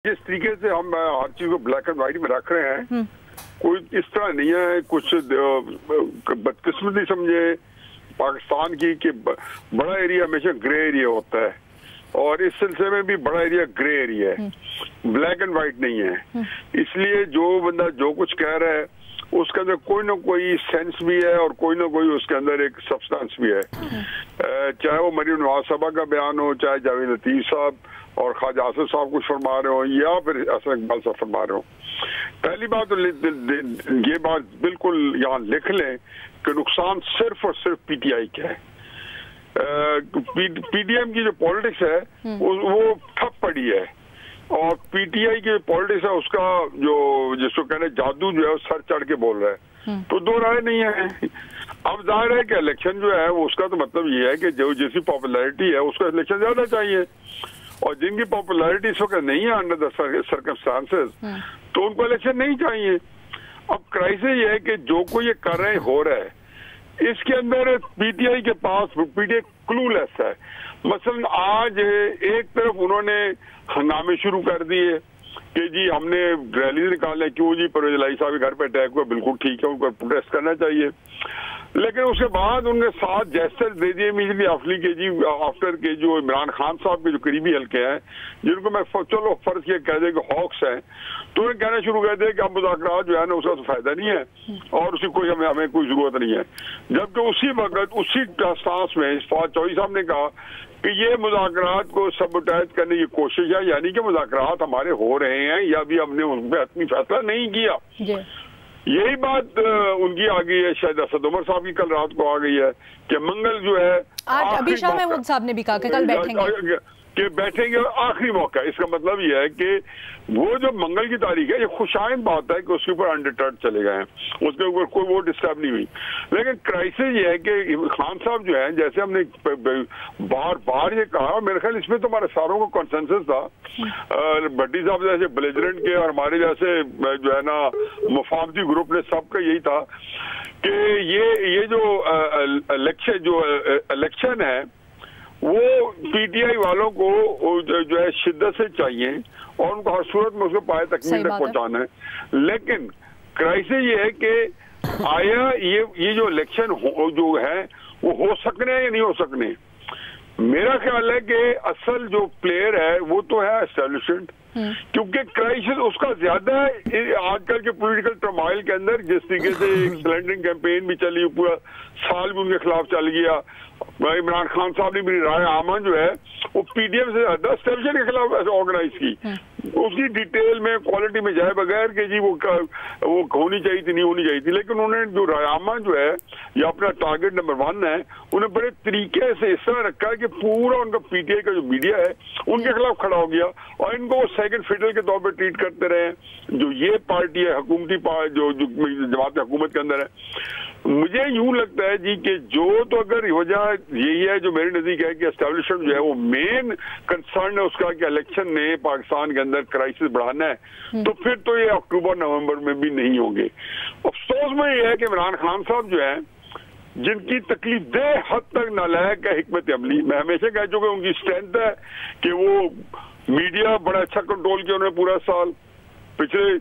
जिस तरीके से हम हर चीज को ब्लैक एंड व्हाइट में रख रहे हैं, कोई इस तरह नहीं है कुछ बदकिस्मती समझे पाकिस्तान की कि बड़ा एरिया हमेशा ग्रे एरिया होता है और इस सिलसिले में भी बड़ा एरिया ग्रे एरिया है, ब्लैक एंड व्हाइट नहीं है। इसलिए जो बंदा जो कुछ कह रहा है उसके अंदर कोई ना कोई सेंस भी है और कोई ना कोई उसके अंदर एक सब्सटेंस भी है। चाहे वो मरीम नवाज साहबा का बयान हो, चाहे जावेद लतीफ साहब और ख्वाजा आसिफ साहब कुछ फरमा रहे हो या फिर असद इकबाल साहब फरमा रहे हो। पहली बात तो ये बात बिल्कुल यहाँ लिख लें कि नुकसान सिर्फ और सिर्फ पीटीआई का है। पीडीएम की जो पॉलिटिक्स है वो ठप पड़ी है और पीटीआई की पॉलिटिक्स है उसका जो जिसको कहने जादू जो है वो सर चढ़ के बोल रहा है, तो दो राय नहीं है। अब जाहिर है कि इलेक्शन जो है वो उसका तो मतलब ये है कि जो जैसी पॉपुलैरिटी है उसको इलेक्शन ज्यादा चाहिए और जिनकी पॉपुलैरिटी इस वक्त नहीं है अंडर द सर्कमस्टांसेस तो उनको इलेक्शन नहीं चाहिए। अब क्राइसिस ये है कि जो कोई ये कर रहे हो रहा है इसके अंदर पीटीआई के पास पीटीआई क्लूलेस है। मसलन आज एक तरफ उन्होंने हंगामे शुरू कर दिए कि जी हमने रैली निकालने, क्यों जी परवेज इलाही साहब के घर पे अटैक हुआ, बिल्कुल ठीक है उनको प्रोटेस्ट करना चाहिए, लेकिन उसके बाद उनके साथ जेस्चर दे दिए इमीडिएटली आफ्टर के जो इमरान खान साहब के जो करीबी हल्के हैं जिनको मैं चलो फर्ज किया कह दे कि हॉक्स हैं, तो उन्हें कहना शुरू कर दिया कि अब मुज़ाकरात जो है ना उसका तो फायदा नहीं है और उसकी कोई हमें कोई जरूरत नहीं है। जबकि उसी वक्त उसी सांस में फवाद चौधरी साहब ने कहा कि ये मुज़ाकरात को सबोटाइज करने की कोशिश है, यानी कि मुज़ाकरात हमारे हो रहे हैं या भी हमने उन पर हतमी फैसला नहीं किया। यही बात उनकी आ गई है, शायद असद उमर साहब की कल रात को आ गई है कि मंगल जो है आज अभी शाह महमूद साहब ने भी कहा कि कल बैठेंगे और आखिरी मौका। इसका मतलब यह है कि वो जो मंगल की तारीख है ये खुशाइंद बात है कि उसके ऊपर अनडिटर्ड चले गए हैं, उसके ऊपर कोई वो डिस्टर्ब नहीं हुई। लेकिन क्राइसिस ये है कि खान साहब जो है, जैसे हमने बार बार ये कहा, मेरे ख्याल इसमें तो हमारे सारों को कंसेंसस था, भट्टी साहब जैसे बेलिजरेंट के और हमारे जैसे जो है ना मुफाहमती ग्रुप ने सबका यही था कि ये जो इलेक्शन है वो पीटीआई वालों को जो है शिद्दत से चाहिए और उनको हर सूरत में उसको पाए तकमील तक पहुंचाना है। लेकिन क्राइसिस ये है कि आया ये जो इलेक्शन जो है वो हो सकने या नहीं हो सकने। मेरा ख्याल है कि असल जो प्लेयर है वो तो है एस्टेब्लिशमेंट, क्योंकि क्राइसिस उसका ज्यादा है आजकल के पॉलिटिकल टर्मोइल के अंदर। जिस तरीके से सिलेंडरिंग कैंपेन भी चली, पूरा साल भी उनके खिलाफ चल गया, इमरान खान साहब ने मेरी राय आमा जो है वो पीडीएम से ज्यादा एस्टेब्लिशमेंट के खिलाफ ऑर्गेनाइज की, उसकी डिटेल में क्वालिटी में जाए बगैर कि जी वो होनी चाहिए थी नहीं होनी चाहिए थी, लेकिन उन्होंने जो रायमा जो है या अपना टारगेट नंबर 1 है उन्हें बड़े तरीके से इस तरह रखा है कि पूरा उनका पीटीआई का जो मीडिया है उनके खिलाफ खड़ा हो गया और इनको वो सेकंड फिडल के तौर पर ट्रीट करते रहे। जो ये पार्टी है हुकूमती जो जमात हुकूमत के अंदर है, मुझे यूं लगता है जी कि जो तो अगर वजह यही है जो मेरे नजदीक है कि एस्टेब्लिशमेंट जो है वो मेन कंसर्न है उसका कि इलेक्शन ने पाकिस्तान के अंदर क्राइसिस बढ़ाना है, तो फिर तो ये अक्टूबर नवंबर में भी नहीं होंगे। अफसोस में ये है कि इमरान खान साहब जो है जिनकी तकलीफ दे हद तक नालायक है हिकमत अमली, मैं हमेशा कह चुका उनकी स्ट्रेंथ है कि वो मीडिया बड़ा अच्छा कंट्रोल किया उन्होंने पूरा साल, पिछले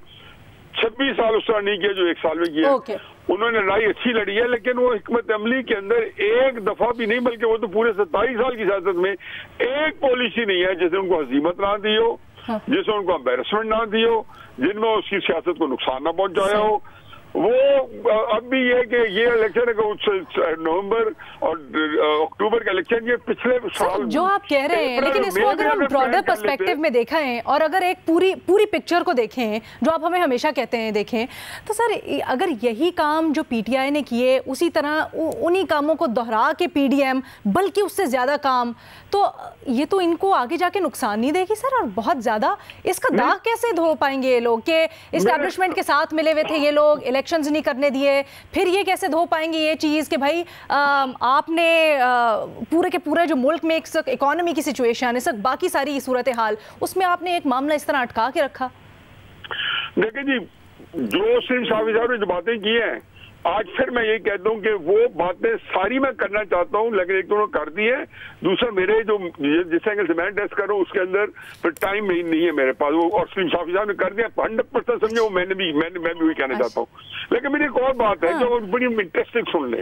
26 साल उस तरह नहीं किया जो 1 साल में किया। उन्होंने लड़ाई अच्छी लड़ी है, लेकिन वो हिकमत अमली के अंदर एक दफा भी नहीं बल्कि वो तो पूरे 27 साल की सियासत में एक पॉलिसी नहीं है जिसने उनको हजीमत ना दी हो, जिसने उनको एम्बेरसमेंट ना दी हो, जिनमें उसकी सियासत को नुकसान ना पहुंचाया हो। वो अब भी ये कि ये इलेक्शन है नवंबर और अक्टूबर का इलेक्शन ये पिछले साल जो आप कह रहे हैं, लेकिन इसको अगर हम ब्रॉडर पर्सपेक्टिव में देखें और अगर एक पूरी पिक्चर को देखें जो आप हमें हमेशा कहते हैं देखें, तो सर अगर यही काम जो पीटीआई ने किए उसी तरह उन्हीं कामों को दोहरा के पीडीएम बल्कि उससे ज्यादा काम, तो ये तो इनको आगे जाके नुकसान नहीं देगी सर, और बहुत ज्यादा इसका दाग कैसे धो पाएंगे ये लोग कि एस्टैब्लिशमेंट के साथ मिले हुए थे ये लोग, इलेक्शंस नहीं करने दिए, फिर ये कैसे धो पाएंगे ये चीज कि भाई आपने पूरे के पूरे जो मुल्क में एक इकोनॉमी की सिचुएशन है, बाकी सारी सूरत हाल, उसमें आपने एक मामला इस तरह अटका के रखा। देखिए जी, जो सिर्फ शाफी साहब ने जो बातें की हैं आज फिर मैं यही कहता हूँ कि वो बातें सारी मैं करना चाहता हूँ, लेकिन एक तो उन्होंने कर दी है, दूसरा मेरे जो जिस एंगल से मैं टेस्ट कर रहा हूँ उसके अंदर फिर टाइम नहीं है मेरे पास, वो और सलीम साफी साहब ने कर दिया 100% समझे, वो मैं भी वही कहना चाहता हूँ। लेकिन मेरी एक और बात है जो बड़ी इंटरेस्टिंग सुन ले,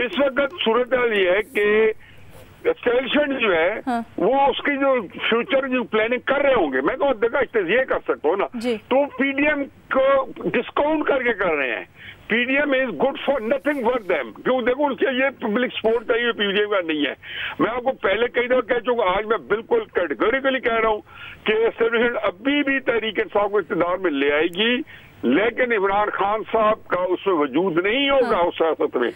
इस वक्त सूरत हाल ये है कि एस्टेब्लिशमेंट जो है वो उसकी जो फ्यूचर जो प्लानिंग कर रहे होंगे, मैं तो देखा ये कर सकता हूँ ना, तो पीडीएम को डिस्काउंट करके कर रहे हैं। PDM is good for nothing for them, क्यों देखो उनके ये पब्लिक सपोर्ट चाहिए, पीडीएम का नहीं है। मैं आपको पहले कई दफा कह चुका, आज मैं बिल्कुल कैटेगोरिकली कह रहा हूँ कि एस्टेब्लिशमेंट अभी भी तहरीक इंसाफ को इक़्तिदार में ले आएगी, लेकिन इमरान खान साहब का उसमें वजूद नहीं होगा उस सियासत में।